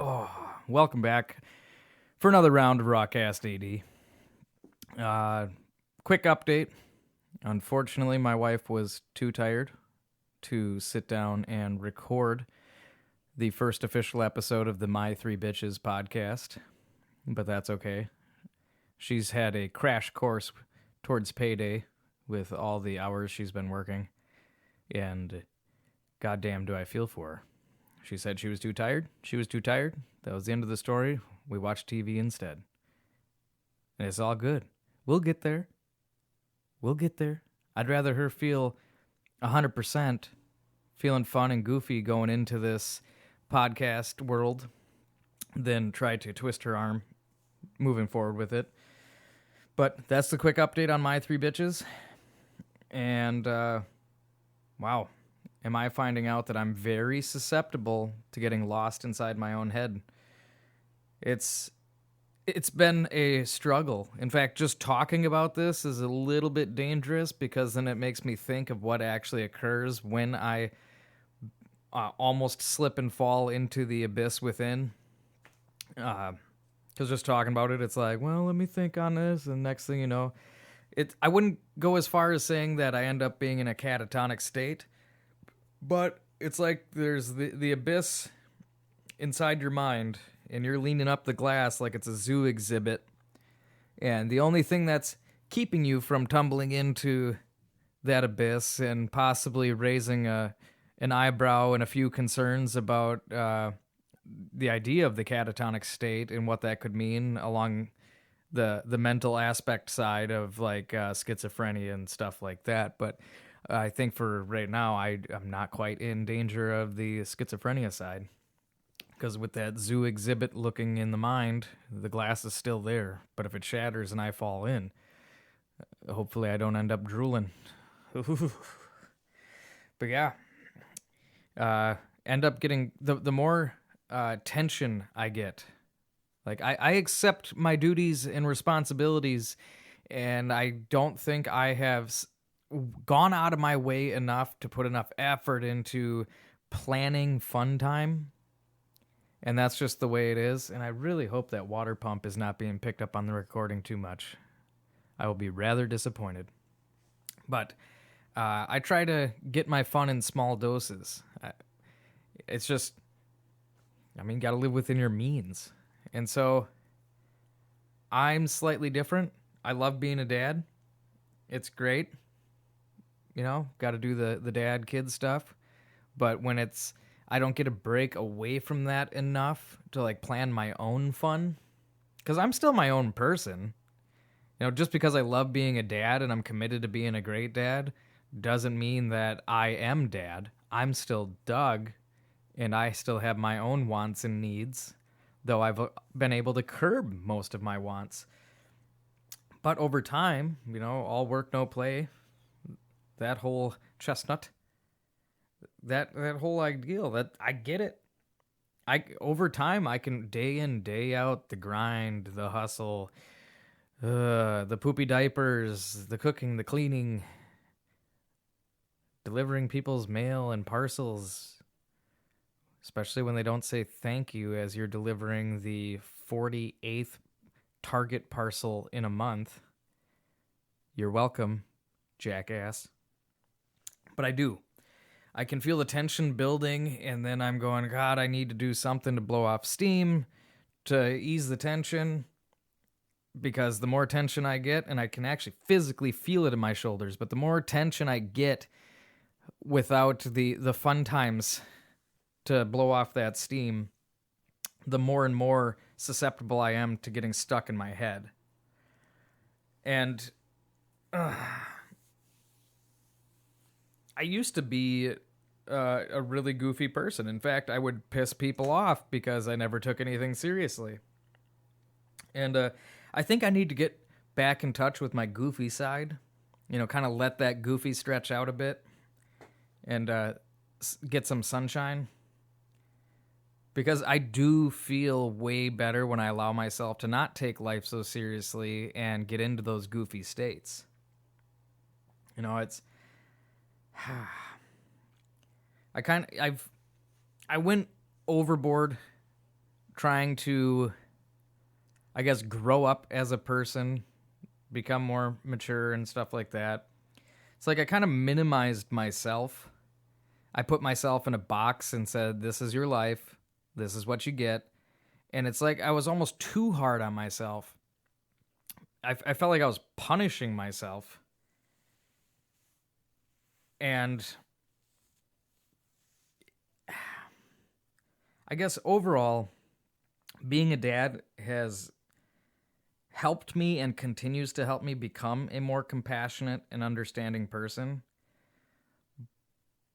Oh, welcome back for another round of Rawcast AD. Quick update. Unfortunately, my wife was too tired to sit down and record the first official episode of the My Three Bitches podcast, but that's okay. She's had a crash course towards payday with all the hours she's been working, and goddamn do I feel for her. She said she was too tired. She was too tired. That was the end of the story. We watched TV instead. And it's all good. We'll get there. We'll get there. I'd rather her feel 100% feeling fun and goofy going into this podcast world than try to twist her arm moving forward with it. But that's the quick update on My Three Bitches. And, wow. Am I finding out that I'm very susceptible to getting lost inside my own head? It's been a struggle. In fact, just talking about this is a little bit dangerous because then it makes me think of what actually occurs when I almost slip and fall into the abyss within. Because just talking about it, it's like, well, let me think on this, and next thing you know, I wouldn't go as far as saying that I end up being in a catatonic state. But it's like there's the abyss inside your mind, and you're leaning up the glass like it's a zoo exhibit. And the only thing that's keeping you from tumbling into that abyss and possibly raising an eyebrow and a few concerns about the idea of the catatonic state and what that could mean along the mental aspect side of like schizophrenia and stuff like that. But I think for right now, I'm not quite in danger of the schizophrenia side. Because with that zoo exhibit looking in the mind, the glass is still there. But if it shatters and I fall in, hopefully I don't end up drooling. But yeah, end up getting the more tension I get. Like I accept my duties and responsibilities, and I don't think I have gone out of my way enough to put enough effort into planning fun time. And that's just the way it is. And I really hope that water pump is not being picked up on the recording too much. I will be rather disappointed. But I try to get my fun in small doses. It's just, got to live within your means. And so I'm slightly different. I love being a dad. It's great. Got to do the dad-kid stuff. But when I don't get a break away from that enough to, like, plan my own fun. Because I'm still my own person. Just because I love being a dad and I'm committed to being a great dad doesn't mean that I am dad. I'm still Doug, and I still have my own wants and needs, though I've been able to curb most of my wants. But over time, all work, no play, that whole chestnut, that whole ideal, that I get it. Over time, I can day in, day out, the grind, the hustle, the poopy diapers, the cooking, the cleaning, delivering people's mail and parcels, especially when they don't say thank you as you're delivering the 48th Target parcel in a month. You're welcome, jackass. But I do. I can feel the tension building, and then I'm going, God, I need to do something to blow off steam, to ease the tension, because the more tension I get, and I can actually physically feel it in my shoulders, but the more tension I get without the fun times to blow off that steam, the more and more susceptible I am to getting stuck in my head. And I used to be a really goofy person. In fact, I would piss people off because I never took anything seriously. And I think I need to get back in touch with my goofy side, kind of let that goofy stretch out a bit and get some sunshine. Because I do feel way better when I allow myself to not take life so seriously and get into those goofy states. It's I went overboard trying to, I guess, grow up as a person, become more mature and stuff like that. It's like I kind of minimized myself. I put myself in a box and said, this is your life. This is what you get. And it's like I was almost too hard on myself. I felt like I was punishing myself. And I guess overall, being a dad has helped me and continues to help me become a more compassionate and understanding person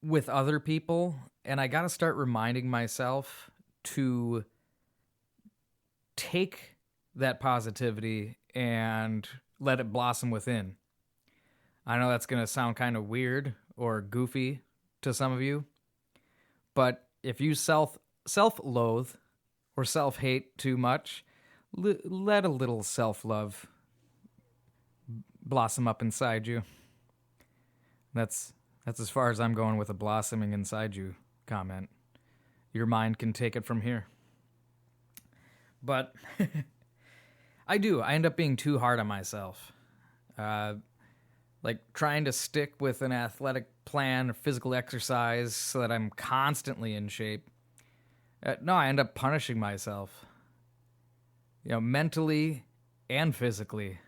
with other people. And I got to start reminding myself to take that positivity and let it blossom within. I know that's going to sound kind of weird or goofy to some of you, but if you self-loathe or self-hate too much, let a little self-love blossom up inside you. That's as far as I'm going with a blossoming inside you comment. Your mind can take it from here. But I end up being too hard on myself. Like trying to stick with an athletic plan or physical exercise so that I'm constantly in shape. No, I end up punishing myself. Mentally and physically.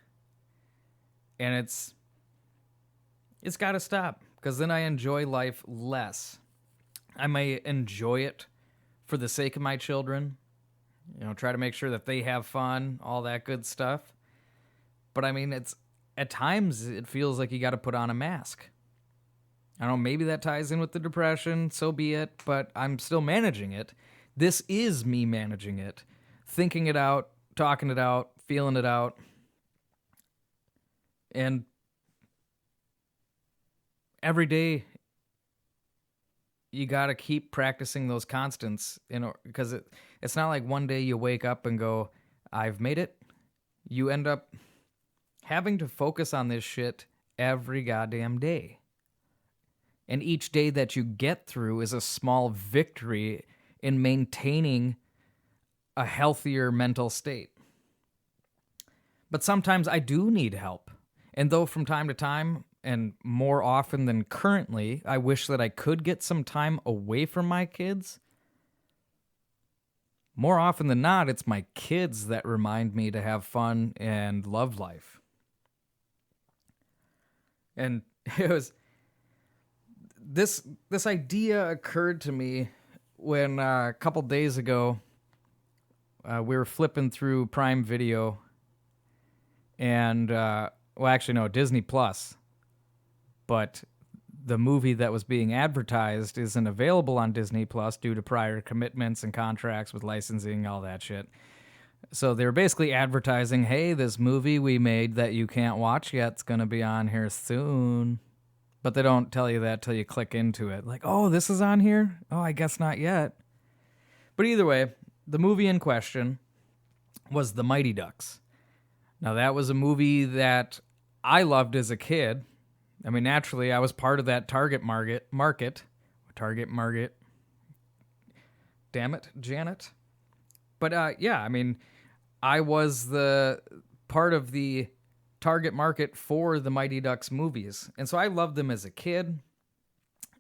And it's got to stop, because then I enjoy life less. I may enjoy it for the sake of my children, try to make sure that they have fun, all that good stuff. But I mean, at times it feels like you got to put on a mask. I don't know, maybe that ties in with the depression, so be it, but I'm still managing it. This is me managing it, thinking it out, talking it out, feeling it out. And every day you got to keep practicing those constants, because it's not like one day you wake up and go, I've made it. You end up having to focus on this shit every goddamn day. And each day that you get through is a small victory in maintaining a healthier mental state. But sometimes I do need help. And though from time to time, and more often than currently, I wish that I could get some time away from my kids, more often than not, it's my kids that remind me to have fun and love life. And it was this idea occurred to me when a couple days ago we were flipping through Prime Video, and Disney Plus, but the movie that was being advertised isn't available on Disney Plus due to prior commitments and contracts with licensing, all that shit. So they were basically advertising, hey, this movie we made that you can't watch yet, it's going to be on here soon. But they don't tell you that till you click into it. Like, oh, this is on here? Oh, I guess not yet. But either way, the movie in question was The Mighty Ducks. Now, that was a movie that I loved as a kid. I mean, naturally, I was part of that target market. Damn it, Janet. But I was the part of the target market for the Mighty Ducks movies. And so I loved them as a kid.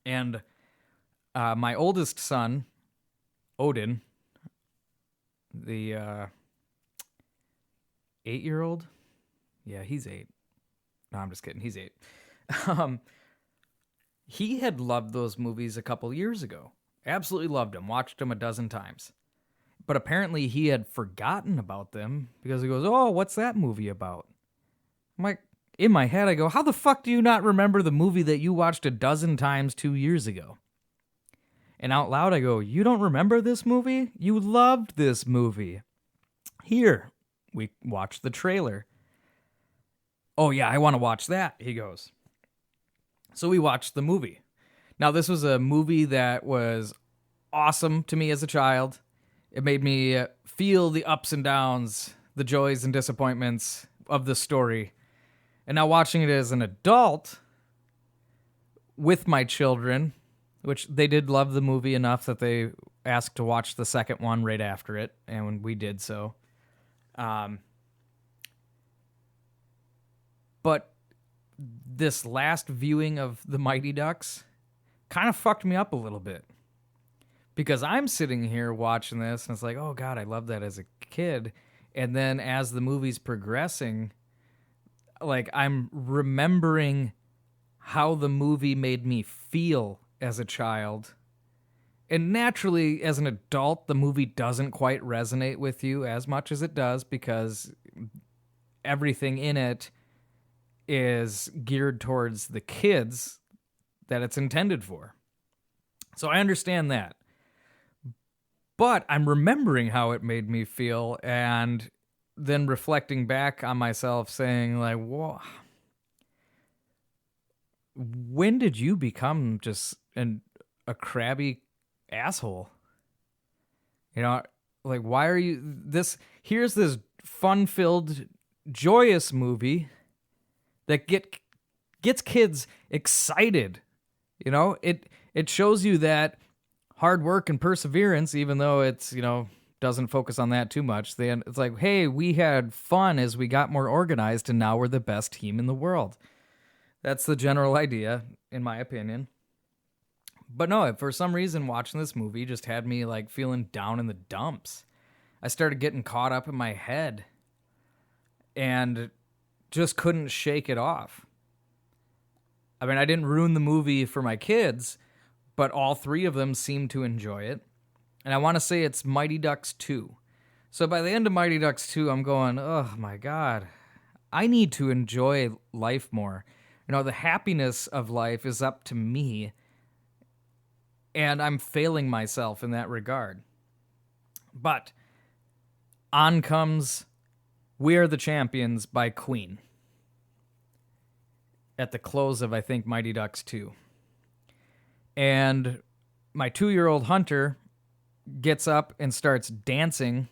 And my oldest son, Odin, the 8-year-old? Yeah, he's 8. No, I'm just kidding. He's 8. He had loved those movies a couple years ago. Absolutely loved them. Watched them a dozen times. But apparently he had forgotten about them because he goes, oh, what's that movie about? I'm like, in my head, I go, how the fuck do you not remember the movie that you watched a dozen times 2 years ago? And out loud, I go, you don't remember this movie? You loved this movie. Here, we watched the trailer. Oh, yeah, I want to watch that, he goes. So we watched the movie. Now, this was a movie that was awesome to me as a child. It made me feel the ups and downs, the joys and disappointments of the story. And now watching it as an adult with my children, which they did love the movie enough that they asked to watch the second one right after it, and when we did so. But this last viewing of the Mighty Ducks kind of fucked me up a little bit. Because I'm sitting here watching this, and it's like, oh, God, I loved that as a kid. And then as the movie's progressing, like, I'm remembering how the movie made me feel as a child. And naturally, as an adult, the movie doesn't quite resonate with you as much as it does because everything in it is geared towards the kids that it's intended for. So I understand that. But I'm remembering how it made me feel and then reflecting back on myself saying, like, whoa, when did you become just a crabby asshole? You know, like, why are you here's this fun-filled, joyous movie that gets kids excited. You know, it shows you that hard work and perseverance, even though it's, doesn't focus on that too much. It's like, hey, we had fun as we got more organized, and now we're the best team in the world. That's the general idea, in my opinion. But no, for some reason, watching this movie just had me, like, feeling down in the dumps. I started getting caught up in my head and just couldn't shake it off. I mean, I didn't ruin the movie for my kids, but all three of them seemed to enjoy it. And I want to say it's Mighty Ducks 2. So by the end of Mighty Ducks 2, I'm going, oh my God, I need to enjoy life more. The happiness of life is up to me, and I'm failing myself in that regard. But on comes We Are the Champions by Queen at the close of, I think, Mighty Ducks 2. And my 2-year-old Hunter gets up and starts dancing,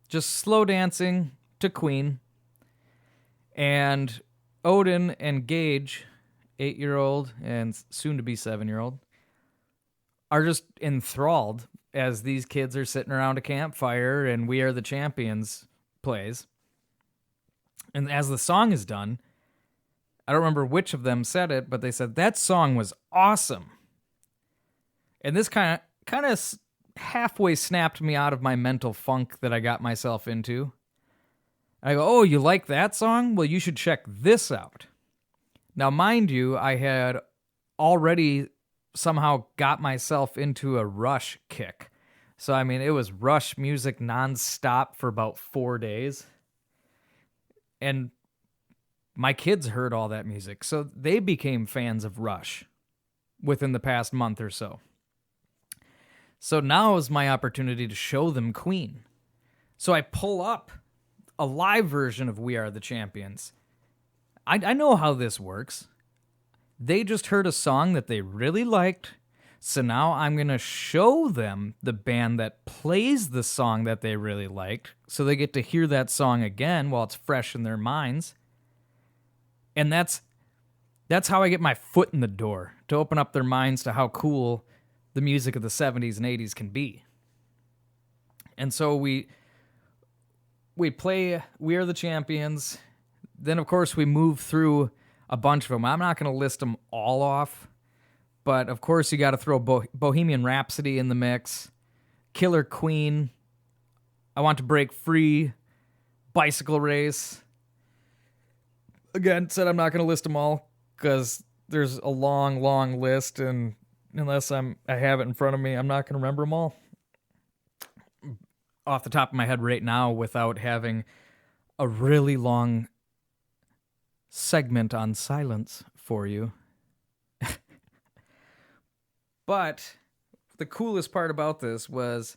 just slow dancing to Queen. And Odin and Gage, 8-year-old and soon to be 7-year-old, are just enthralled as these kids are sitting around a campfire and We Are the Champions plays. And as the song is done, I don't remember which of them said it, but they said, that song was awesome. And this kind of halfway snapped me out of my mental funk that I got myself into. I go, oh, you like that song? Well, you should check this out. Now, mind you, I had already somehow got myself into a Rush kick. So, I mean, it was Rush music nonstop for about 4 days. And my kids heard all that music, so they became fans of Rush within the past month or so. So now is my opportunity to show them Queen. So I pull up a live version of We Are the Champions. I know how this works. They just heard a song that they really liked, so now I'm going to show them the band that plays the song that they really liked, so they get to hear that song again while it's fresh in their minds. And that's how I get my foot in the door, to open up their minds to how cool the music of the 70s and 80s can be. And so we play We Are the Champions. Then, of course, we move through a bunch of them. I'm not going to list them all off, but, of course, you got to throw Bohemian Rhapsody in the mix, Killer Queen, I Want to Break Free, Bicycle Race. Again, said I'm not going to list them all because there's a long, long list, and unless I have it in front of me, I'm not going to remember them all off the top of my head right now without having a really long segment on silence for you. But the coolest part about this was,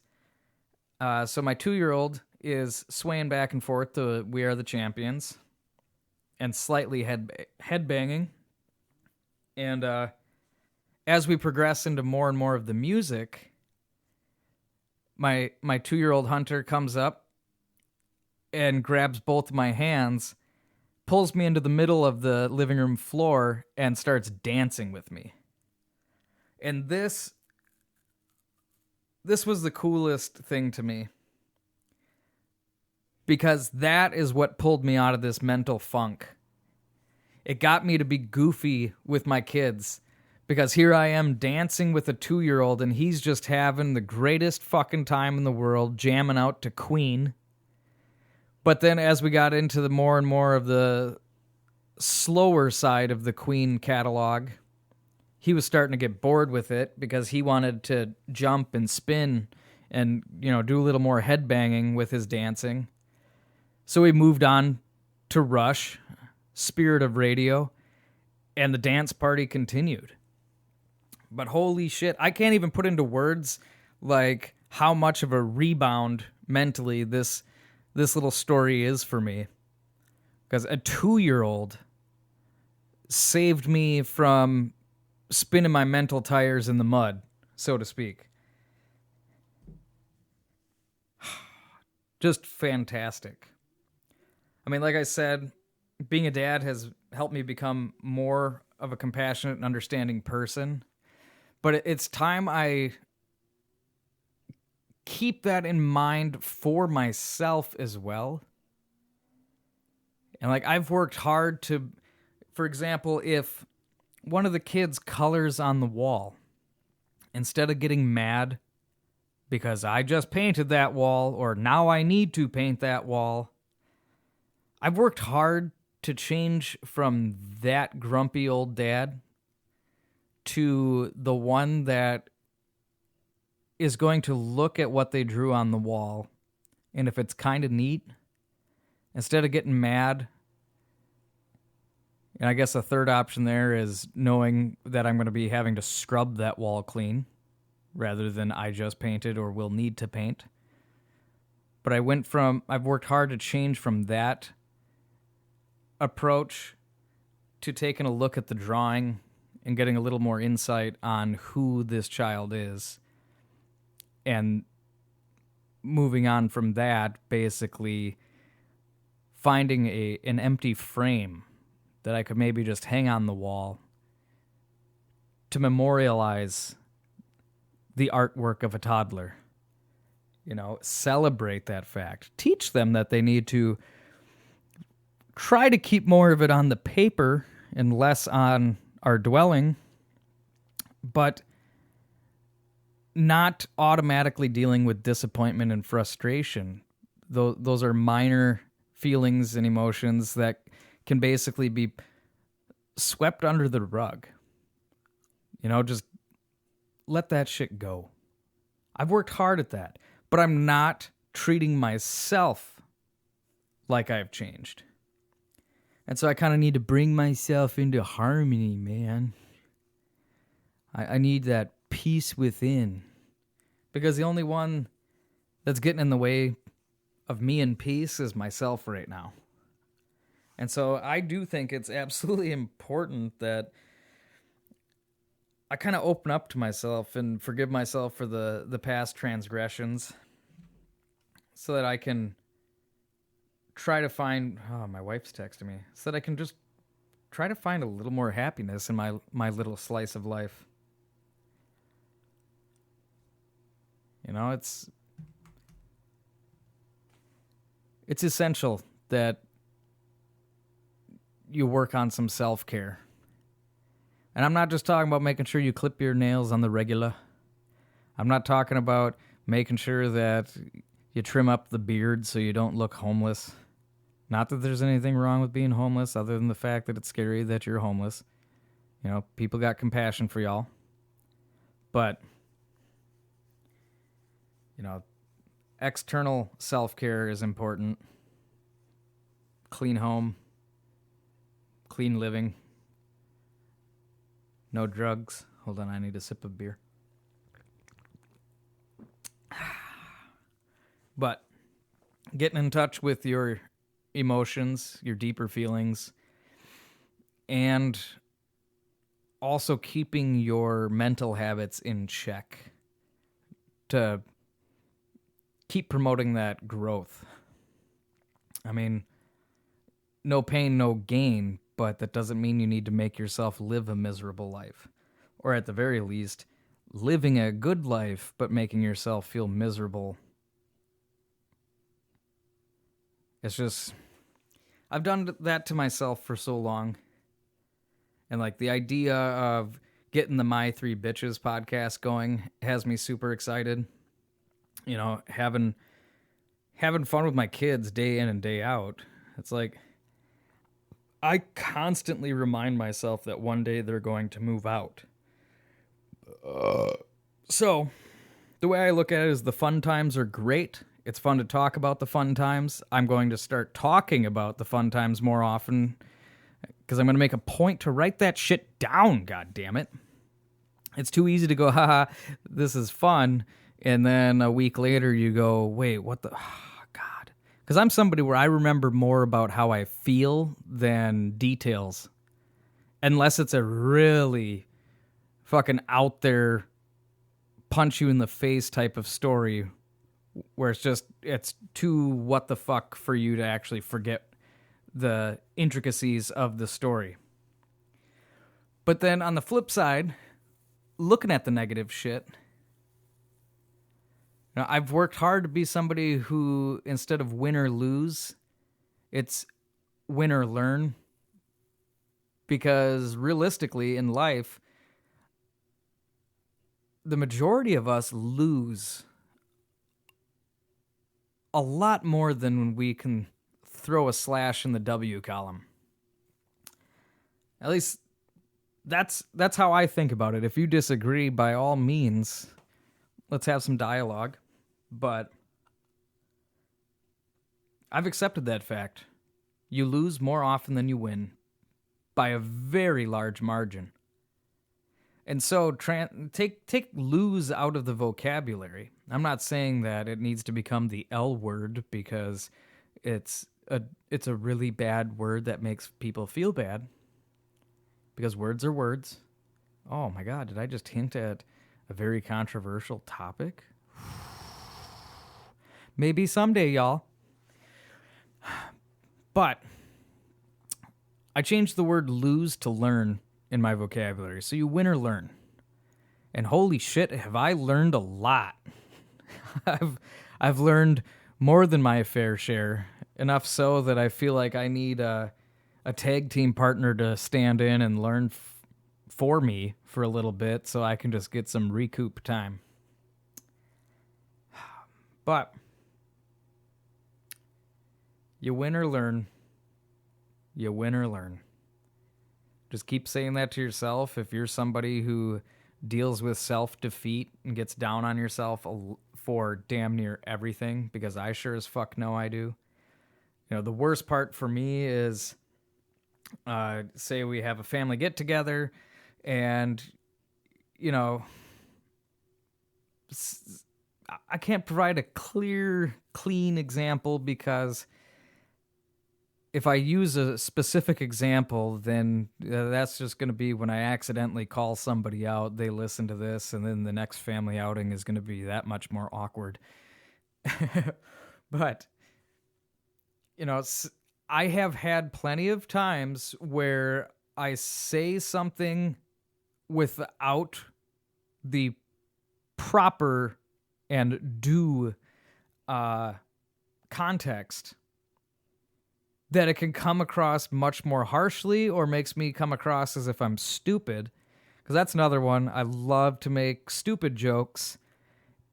so my 2-year-old is swaying back and forth to We Are the Champions and slightly headbanging. And as we progress into more and more of the music, my 2-year-old Hunter comes up and grabs both of my hands, pulls me into the middle of the living room floor, and starts dancing with me. And this this was the coolest thing to me. Because that is what pulled me out of this mental funk. It got me to be goofy with my kids. Because here I am dancing with a 2-year-old and he's just having the greatest fucking time in the world, jamming out to Queen. But then as we got into the more and more of the slower side of the Queen catalog, he was starting to get bored with it because he wanted to jump and spin and, do a little more headbanging with his dancing. So we moved on to Rush, Spirit of Radio, and the dance party continued. But holy shit, I can't even put into words like how much of a rebound mentally this little story is for me. Because a 2-year-old saved me from spinning my mental tires in the mud, so to speak. Just fantastic. I mean, like I said, being a dad has helped me become more of a compassionate and understanding person. But it's time I keep that in mind for myself as well. And I've worked hard to, for example, if one of the kids colors on the wall, instead of getting mad because I just painted that wall or now I need to paint that wall, I've worked hard to change from that grumpy old dad to the one that is going to look at what they drew on the wall, and if it's kind of neat, instead of getting mad, and I guess a third option there is knowing that I'm going to be having to scrub that wall clean rather than I just painted or will need to paint. But I've worked hard to change from that approach to taking a look at the drawing and getting a little more insight on who this child is. And moving on from that, basically finding an empty frame that I could maybe just hang on the wall to memorialize the artwork of a toddler. Celebrate that fact. Teach them that they need to try to keep more of it on the paper and less on our dwelling, but not automatically dealing with disappointment and frustration. Those are minor feelings and emotions that can basically be swept under the rug. Just let that shit go. I've worked hard at that, but I'm not treating myself like I've changed. And so I kind of need to bring myself into harmony, man. I need that peace within. Because the only one that's getting in the way of me and peace is myself right now. And so I do think it's absolutely important that I kind of open up to myself and forgive myself for the past transgressions so that I can try to find... Oh, my wife's texting me. So that I can just try to find a little more happiness in my little slice of life. It's essential that you work on some self-care. And I'm not just talking about making sure you clip your nails on the regular. I'm not talking about making sure that you trim up the beard so you don't look homeless. Not that there's anything wrong with being homeless other than the fact that it's scary that you're homeless. People got compassion for y'all. But, external self-care is important. Clean home. Clean living. No drugs. Hold on, I need a sip of beer. But getting in touch with your emotions, your deeper feelings, and also keeping your mental habits in check to keep promoting that growth. I mean, no pain, no gain, but that doesn't mean you need to make yourself live a miserable life. Or at the very least, living a good life but making yourself feel miserable. It's just, I've done that to myself for so long. And like the idea of getting the My Three Bitches podcast going has me super excited. You know, having fun with my kids day in and day out. It's like, I constantly remind myself that one day they're going to move out. So, the way I look at it is the fun times are great. It's fun to talk about the fun times. I'm going to start talking about the fun times more often because I'm going to make a point to write that shit down, God damn it. It's too easy to go, haha, this is fun, and then a week later you go, wait, what the... God. Because I'm somebody where I remember more about how I feel than details. Unless it's a really fucking out there, punch you in the face type of story where it's too what the fuck for you to actually forget the intricacies of the story. But then on the flip side, looking at the negative shit, now, I've worked hard to be somebody who, instead of win or lose, it's win or learn. Because realistically, in life, the majority of us lose a lot more than when we can throw a slash in the W column. At least that's how I think about it. If you disagree, by all means, let's have some dialogue. But I've accepted that fact. You lose more often than you win by a very large margin. And so take lose out of the vocabulary. I'm not saying that it needs to become the L word because it's a really bad word that makes people feel bad. Because words are words. Oh my God, did I just hint at a very controversial topic? Maybe someday, y'all. But I changed the word lose to learn in my vocabulary. So you win or learn. And holy shit, have I learned a lot. I've learned more than my fair share. Enough so that I feel like I need a tag team partner to stand in and learn for me for a little bit so I can just get some recoup time. But you win or learn. You win or learn. Just keep saying that to yourself. If you're somebody who deals with self-defeat and gets down on yourself for damn near everything, because I sure as fuck know I do. You know, the worst part for me is, say we have a family get-together, and, you know, I can't provide a clear, clean example because if I use a specific example, then that's just going to be when I accidentally call somebody out, they listen to this, and then the next family outing is going to be that much more awkward. But, you know, I have had plenty of times where I say something without the proper and due context, that it can come across much more harshly or makes me come across as if I'm stupid. Because that's another one. I love to make stupid jokes,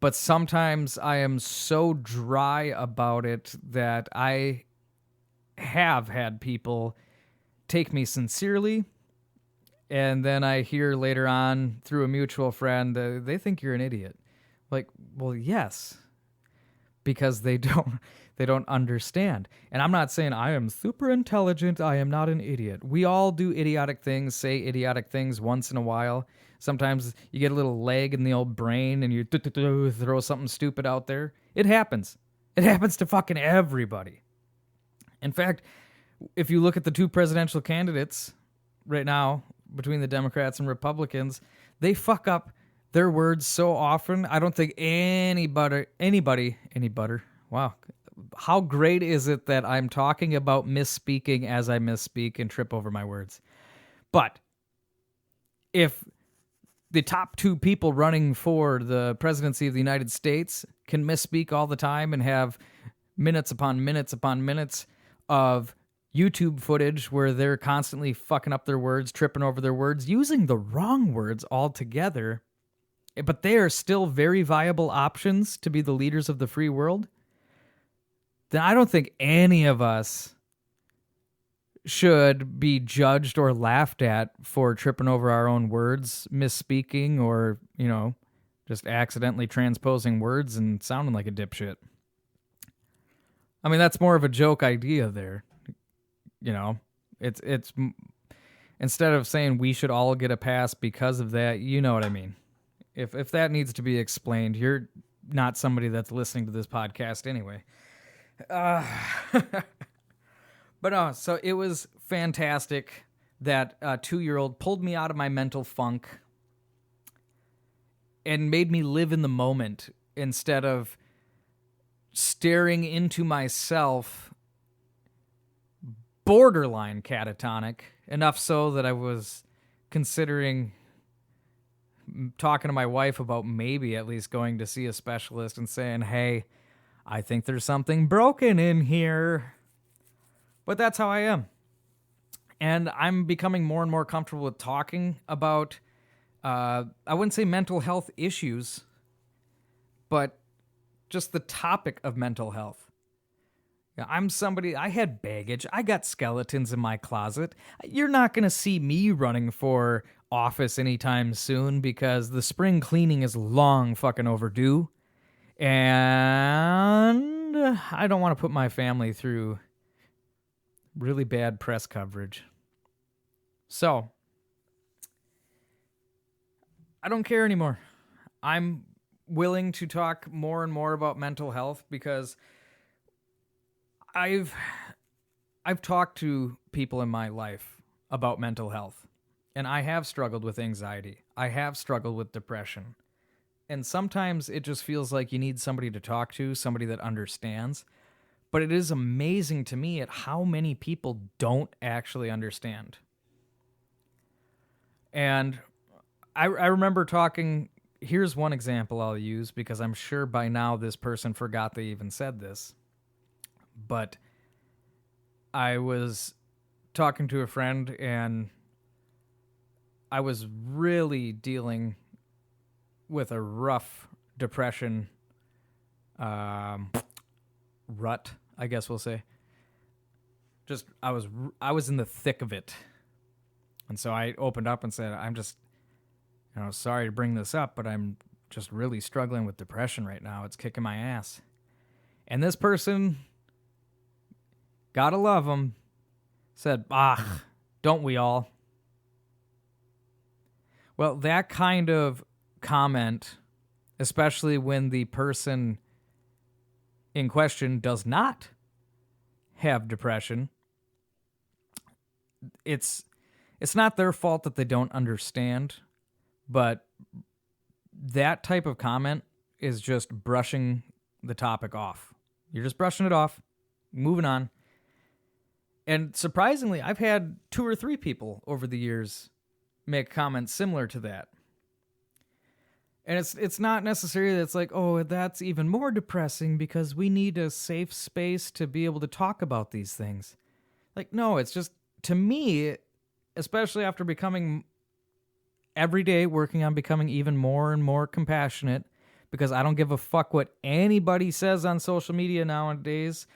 but sometimes I am so dry about it that I have had people take me sincerely, and then I hear later on through a mutual friend that they think you're an idiot. Like, well, yes, because they don't understand. And I'm not saying I am super intelligent. I am not an idiot. We all do idiotic things, say idiotic things once in a while. Sometimes you get a little lag in the old brain and you throw something stupid out there. It happens. It happens to fucking everybody. In fact, if you look at the two presidential candidates right now between the Democrats and Republicans, they fuck up their words so often. I don't think anybody, wow. How great is it that I'm talking about misspeaking as I misspeak and trip over my words? But if the top two people running for the presidency of the United States can misspeak all the time and have minutes upon minutes upon minutes of YouTube footage where they're constantly fucking up their words, tripping over their words, using the wrong words altogether, but they are still very viable options to be the leaders of the free world, then I don't think any of us should be judged or laughed at for tripping over our own words, misspeaking, or, just accidentally transposing words and sounding like a dipshit. I mean, that's more of a joke idea there. It's instead of saying we should all get a pass because of that, you know what I mean. If that needs to be explained, you're not somebody that's listening to this podcast anyway. But no, so it was fantastic that a 2-year-old pulled me out of my mental funk and made me live in the moment instead of staring into myself, borderline catatonic, enough so that I was considering talking to my wife about maybe at least going to see a specialist and saying, hey, I think there's something broken in here. But that's how I am. And I'm becoming more and more comfortable with talking about, I wouldn't say mental health issues, but just the topic of mental health. I'm somebody, I had baggage. I got skeletons in my closet. You're not going to see me running for office anytime soon because the spring cleaning is long fucking overdue. And I don't want to put my family through really bad press coverage. So, I don't care anymore. I'm willing to talk more and more about mental health because I've talked to people in my life about mental health, and I have struggled with anxiety. I have struggled with depression. And sometimes it just feels like you need somebody to talk to, somebody that understands. But it is amazing to me at how many people don't actually understand. And I remember talking, here's one example I'll use because I'm sure by now this person forgot they even said this. But I was talking to a friend and I was really dealing with a rough depression rut, I guess we'll say. Just I was in the thick of it. And so I opened up and said, I'm just sorry to bring this up, but I'm just really struggling with depression right now. It's kicking my ass. And this person, gotta love him, said, don't we all? Well, that kind of comment, especially when the person in question does not have depression, it's not their fault that they don't understand, but that type of comment is just brushing the topic off. You're just brushing it off, moving on. And surprisingly, I've had 2 or 3 people over the years make comments similar to that. And it's not necessarily that it's like, oh, that's even more depressing because we need a safe space to be able to talk about these things. Like, no, it's just, to me, especially after becoming, every day working on becoming even more and more compassionate, because I don't give a fuck what anybody says on social media nowadays,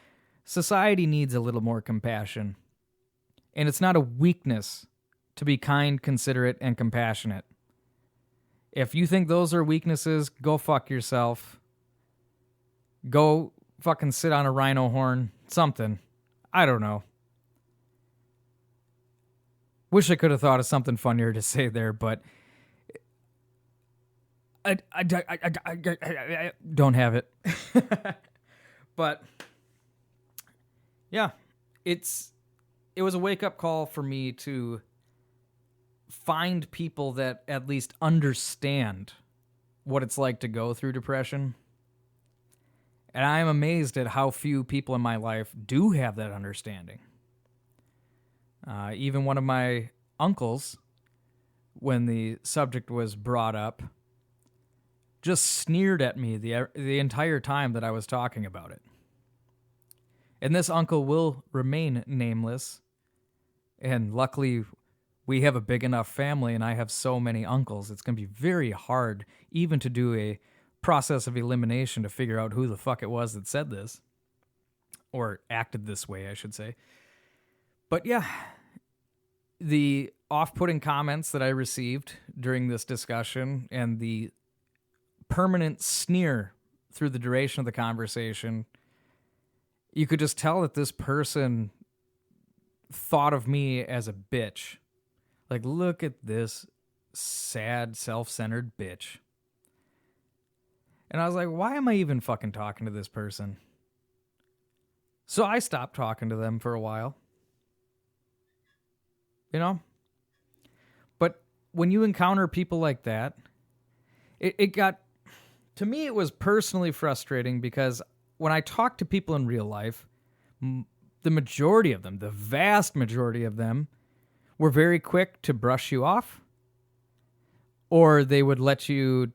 society needs a little more compassion. And it's not a weakness to be kind, considerate, and compassionate. If you think those are weaknesses, go fuck yourself. Go fucking sit on a rhino horn. Something. I don't know. Wish I could have thought of something funnier to say there, but I don't have it. But yeah, it was a wake-up call for me to find people that at least understand what it's like to go through depression. And I am amazed at how few people in my life do have that understanding. Even one of my uncles when the subject was brought up, just sneered at me the entire time that I was talking about it. And this uncle will remain nameless. And luckily, we have a big enough family and I have so many uncles. It's going to be very hard even to do a process of elimination to figure out who the fuck it was that said this. Or acted this way, I should say. But yeah, the off-putting comments that I received during this discussion and the permanent sneer through the duration of the conversation, you could just tell that this person thought of me as a bitch. Like, look at this sad, self-centered bitch. And I was like, why am I even fucking talking to this person? So I stopped talking to them for a while. You know? But when you encounter people like that, it got... To me, it was personally frustrating because when I talk to people in real life, the majority of them, the vast majority of them, were very quick to brush you off, or they would let you,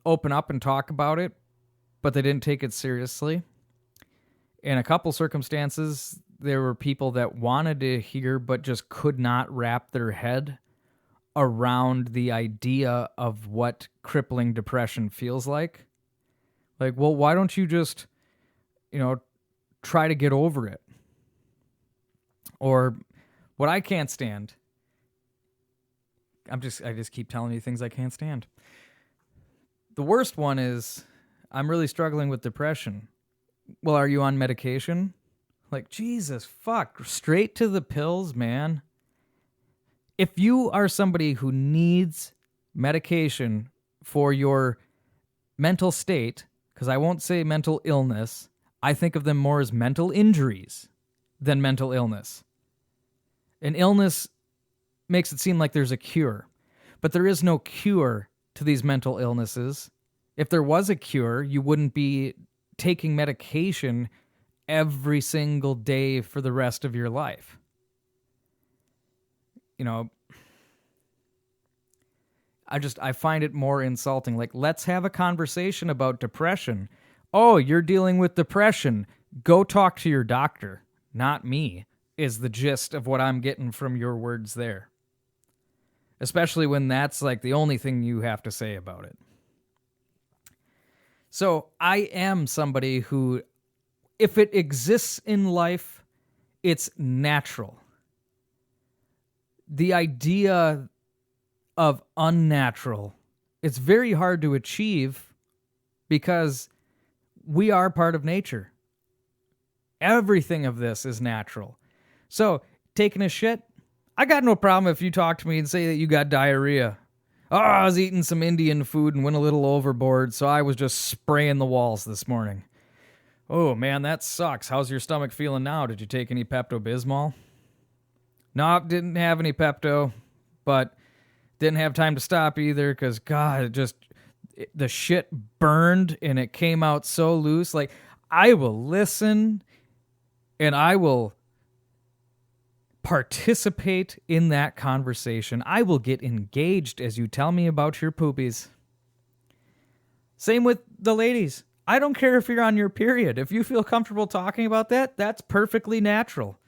open up and talk about it, but they didn't take it seriously. In a couple circumstances, there were people that wanted to hear but just could not wrap their head around the idea of what crippling depression feels like. Like, well, why don't you just, try to get over it? Or what I can't stand, I just keep telling you things I can't stand. The worst one is, I'm really struggling with depression. Well, are you on medication? Like, Jesus, fuck, straight to the pills, man. If you are somebody who needs medication for your mental state, because I won't say mental illness, I think of them more as mental injuries than mental illness. An illness makes it seem like there's a cure, but there is no cure to these mental illnesses. If there was a cure, you wouldn't be taking medication every single day for the rest of your life. I find it more insulting. Like, let's have a conversation about depression. Oh, you're dealing with depression. Go talk to your doctor, not me, is the gist of what I'm getting from your words there. Especially when that's like the only thing you have to say about it. So I am somebody who, if it exists in life, it's natural. The idea of unnatural, it's very hard to achieve because we are part of nature. Everything of this is natural. So, taking a shit, I got no problem if you talk to me and say that you got diarrhea. Oh, I was eating some Indian food and went a little overboard, so I was just spraying the walls this morning. Oh, man, that sucks. How's your stomach feeling now? Did you take any Pepto-Bismol? Nope, didn't have any Pepto, but didn't have time to stop either because, God, the shit burned and it came out so loose. Like, I will listen and I will participate in that conversation. I will get engaged as you tell me about your poopies. Same with the ladies. I don't care if you're on your period. If you feel comfortable talking about that, that's perfectly natural.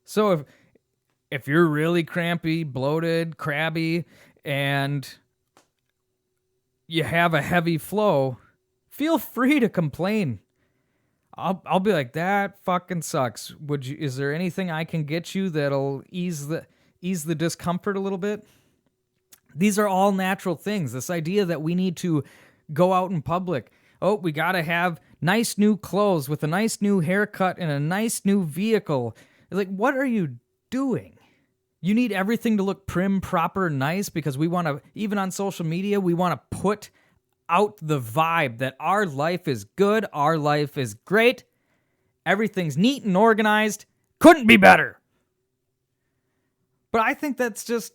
So if you're really crampy, bloated, crabby, and you have a heavy flow, feel free to complain. I'll be like, that fucking sucks. Is there anything I can get you that'll ease the discomfort a little bit? These are all natural things. This idea that we need to go out in public. Oh, we got to have nice new clothes with a nice new haircut and a nice new vehicle. Like, what are you doing? You need everything to look prim, proper, nice because we want to, even on social media, we want to put out the vibe that our life is good, our life is great, everything's neat and organized, couldn't be better. But I think that's just,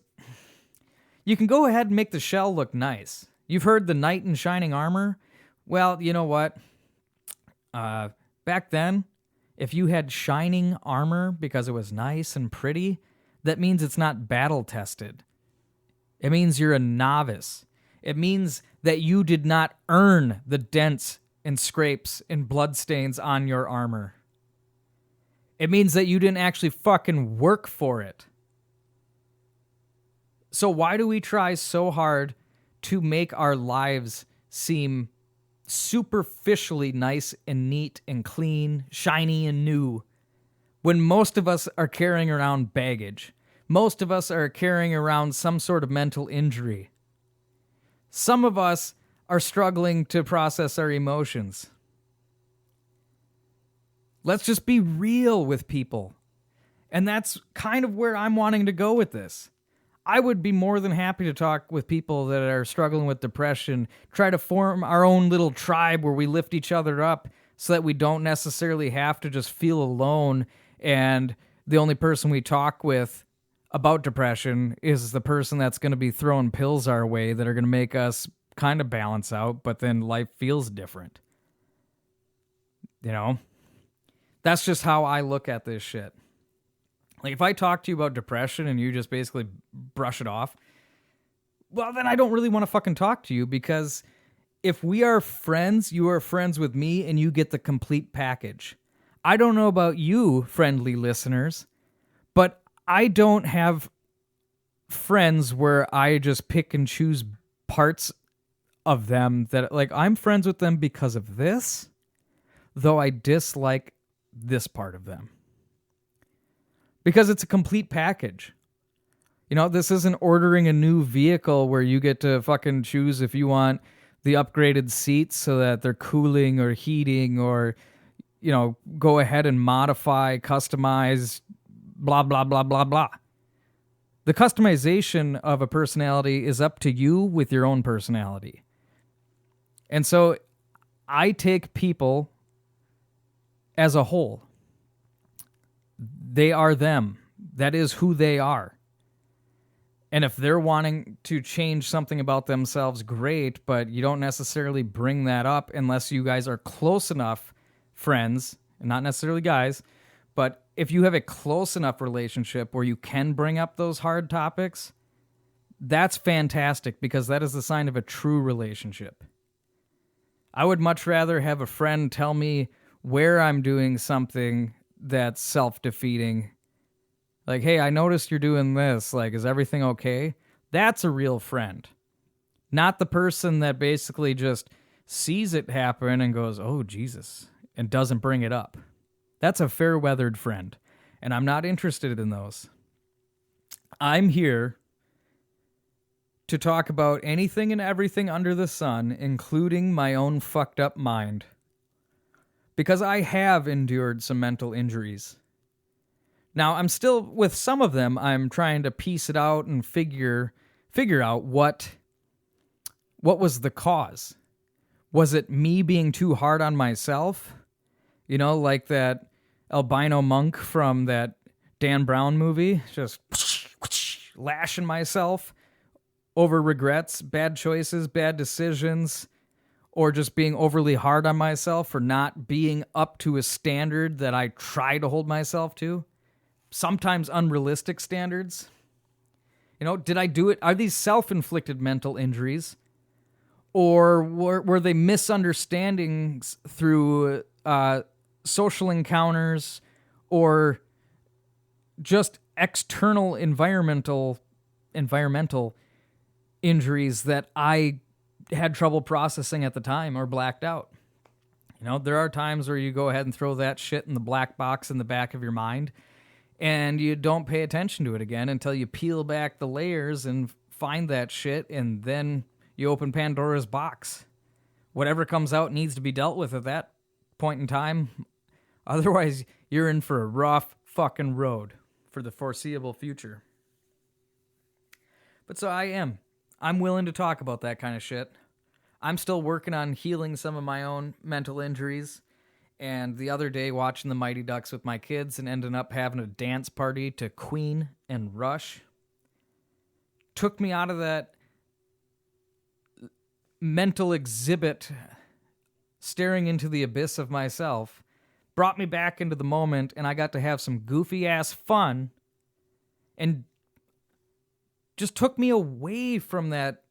you can go ahead and make the shell look nice. You've heard the knight in shining armor? Well, you know what? Back then, if you had shining armor because it was nice and pretty, that means it's not battle tested. It means you're a novice. It means that you did not earn the dents and scrapes and bloodstains on your armor. It means that you didn't actually fucking work for it. So why do we try so hard to make our lives seem superficially nice and neat and clean, shiny and new, when most of us are carrying around baggage? Most of us are carrying around some sort of mental injury. Some of us are struggling to process our emotions. Let's just be real with people. And that's kind of where I'm wanting to go with this. I would be more than happy to talk with people that are struggling with depression, try to form our own little tribe where we lift each other up so that we don't necessarily have to just feel alone, and the only person we talk with about depression is the person that's going to be throwing pills our way that are going to make us kind of balance out, but then life feels different. You know? That's just how I look at this shit. Like, if I talk to you about depression and you just basically brush it off, well, then I don't really want to fucking talk to you, because if we are friends, you are friends with me and you get the complete package. I don't know about you, friendly listeners, but I don't have friends where I just pick and choose parts of them that, like, I'm friends with them because of this, though I dislike this part of them. Because it's a complete package. You know, this isn't ordering a new vehicle where you get to fucking choose if you want the upgraded seats so that they're cooling or heating, or, you know, go ahead and modify, customize, blah, blah, blah, blah, blah. The customization of a personality is up to you with your own personality. And so I take people as a whole. They are them. That is who they are. And if they're wanting to change something about themselves, great, but you don't necessarily bring that up unless you guys are close enough friends, and not necessarily guys, but if you have a close enough relationship where you can bring up those hard topics, that's fantastic, because that is the sign of a true relationship. I would much rather have a friend tell me where I'm doing something that's self-defeating. Like, hey, I noticed you're doing this. Like, is everything okay? That's a real friend. Not the person that basically just sees it happen and goes, oh, Jesus, and doesn't bring it up. That's a fair-weathered friend, and I'm not interested in those. I'm here to talk about anything and everything under the sun, including my own fucked up mind. Because I have endured some mental injuries. Now, I'm still, with some of them, I'm trying to piece it out and figure out what was the cause. Was it me being too hard on myself? You know, like that albino monk from that Dan Brown movie, just lashing myself over regrets, bad choices, bad decisions, or just being overly hard on myself for not being up to a standard that I try to hold myself to. Sometimes unrealistic standards. You know, did I do it? Are these self-inflicted mental injuries? Or were they misunderstandings through social encounters, or just external environmental injuries that I had trouble processing at the time or blacked out? You know, there are times where you go ahead and throw that shit in the black box in the back of your mind, and you don't pay attention to it again until you peel back the layers and find that shit, and then you open Pandora's box. Whatever comes out needs to be dealt with at that point in time. Otherwise, you're in for a rough fucking road for the foreseeable future. But so I'm willing to talk about that kind of shit. I'm still working on healing some of my own mental injuries. And the other day, watching the Mighty Ducks with my kids and ending up having a dance party to Queen and Rush took me out of that mental exhibit, staring into the abyss of myself, brought me back into the moment, and I got to have some goofy-ass fun and just took me away from that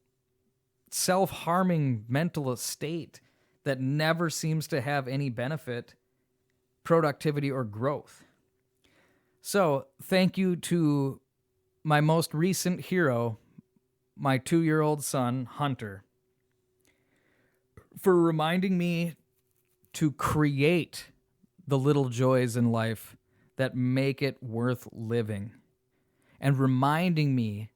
self-harming mental state that never seems to have any benefit, productivity, or growth. So, thank you to my most recent hero, my 2-year-old son, Hunter, for reminding me to create the little joys in life that make it worth living, and reminding me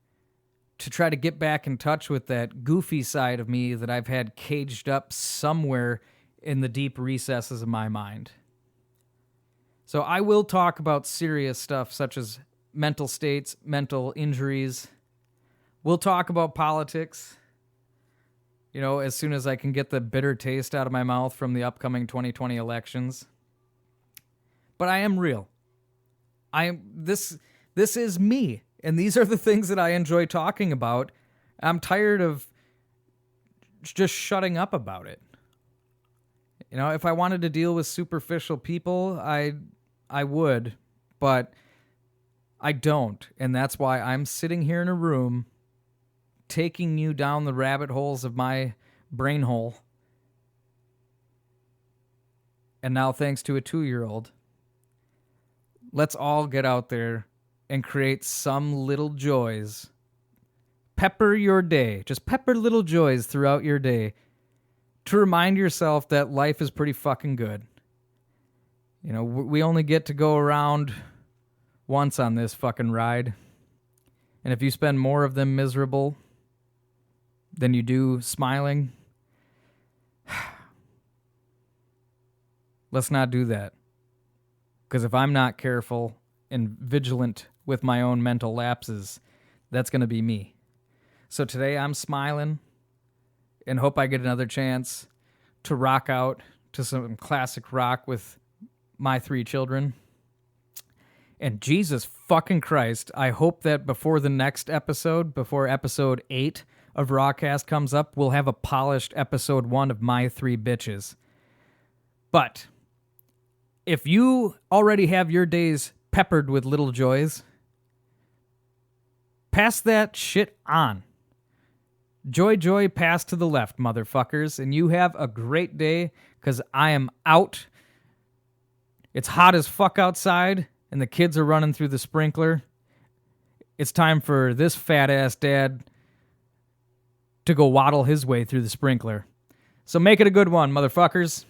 to try to get back in touch with that goofy side of me that I've had caged up somewhere in the deep recesses of my mind. So I will talk about serious stuff such as mental states, mental injuries. We'll talk about politics, as soon as I can get the bitter taste out of my mouth from the upcoming 2020 elections. But I am real. This is me. And these are the things that I enjoy talking about. I'm tired of just shutting up about it. If I wanted to deal with superficial people, I would, but I don't. And that's why I'm sitting here in a room taking you down the rabbit holes of my brain hole. And now, thanks to a 2-year-old, let's all get out there and create some little joys. Pepper your day. Just pepper little joys throughout your day to remind yourself that life is pretty fucking good. We only get to go around once on this fucking ride. And if you spend more of them miserable than you do smiling, let's not do that. Because if I'm not careful and vigilant with my own mental lapses, that's going to be me. So today I'm smiling and hope I get another chance to rock out to some classic rock with my 3 children. And Jesus fucking Christ, I hope that before the next episode, before episode 8 of Rawcast comes up, we'll have a polished episode 1 of My 3 Bitches. But if you already have your days peppered with little joys, pass that shit on. Joy, pass to the left, motherfuckers. And you have a great day, because I am out. It's hot as fuck outside, and the kids are running through the sprinkler. It's time for this fat-ass dad to go waddle his way through the sprinkler. So make it a good one, motherfuckers.